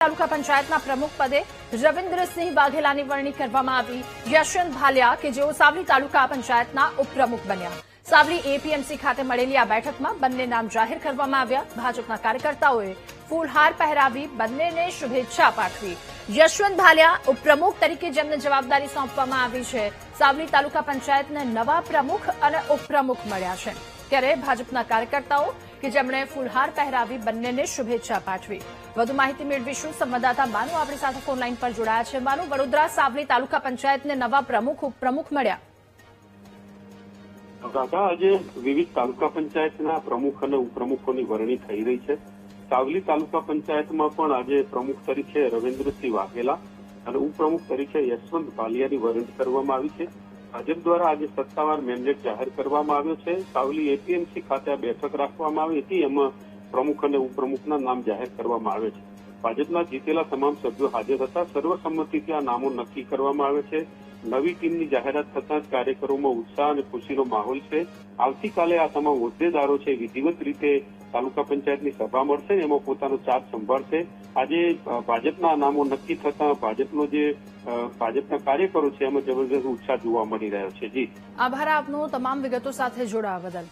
તાલુકા પંચાયતના પ્રમુખ પદે રવિન્દ્રસિંહ વાઘેલાની વરણી કરવામાં આવી। યશવંત ભાલિયા કે જેઓ સાવલી તાલુકા પંચાયતના ઉપપ્રમુખ બન્યા। સાવલી એપીએમસી ખાતે મળેલી આ બેઠકમાં બંને નામ જાહેર કરવામાં આવ્યા। ભાજપના કાર્યકર્તાઓએ ફૂલહાર પહેરાવી બંનેને શુભેચ્છા પાઠવી। યશવંત ભાલિયા ઉપપ્રમુખ તરીકે જેમને જવાબદારી સોંપવામાં આવી છે, સાવલી તાલુકા પંચાયતને નવા પ્રમુખ અને ઉપપ્રમુખ મળ્યા છે, ત્યારે ભાજપના કાર્યકર્તાઓ કે જેમણે ફૂલહાર પહેરાવી બંનેને શુભેચ્છા પાઠવી। વધુ માહિતી મેળવીશું। સંવાદદાતા માનુ આપણી સાથે ફોન લાઈન પર જોડાયા છે। માનુ, વડોદરા સાવલી તાલુકા પંચાયતને નવા પ્રમુખ ઉપપ્રમુખ મળ્યા। કાકા, આજે વિવિધ તાલુકા પંચાયતના પ્રમુખ અને ઉપપ્રમુખોની વરણી થઈ રહી છે। સાવલી તાલુકા પંચાયતમાં પણ આજે પ્રમુખ તરીકે રવિન્દ્રસિંહ વાઘેલા અને ઉપપ્રમુખ તરીકે યશવંત ભાલિયાની વરણી કરવામાં આવી છે। ભાજપ દ્વારા આજે સત્તાવાર મેન્ડેટ જાહેર કરવામાં આવ્યો છે। સાવલી એપીએમસી ખાતે આ બેઠક રાખવામાં આવી હતી, એમાં પ્રમુખ અને ઉપપ્રમુખના નામ જાહેર કરવામાં આવે છે। ભાજપના જીતેલા તમામ સભ્યો હાજર હતા। સર્વસંમતિથી આ નામો નક્કી કરવામાં આવે છે। નવી ટીમની જાહેરાત થતાં જ કાર્યકરોમાં ઉત્સાહ અને ખુશીનો માહોલ છે। આવતીકાલે આ તમામ હોદ્દેદારો છે વિધિવત રીતે તાલુકા પંચાયતની સભા મળશે, એમાં પોતાનો ચાર્જ સંભાળશે। આજે ભાજપના નામો નક્કી થતાં ભાજપના કાર્યકરો છે એમાં જબરદસ્ત ઉત્સાહ જોવા મળી રહ્યો છે। જી, આભાર આપનો તમામ વિગતો સાથે જોડાવા બદલ।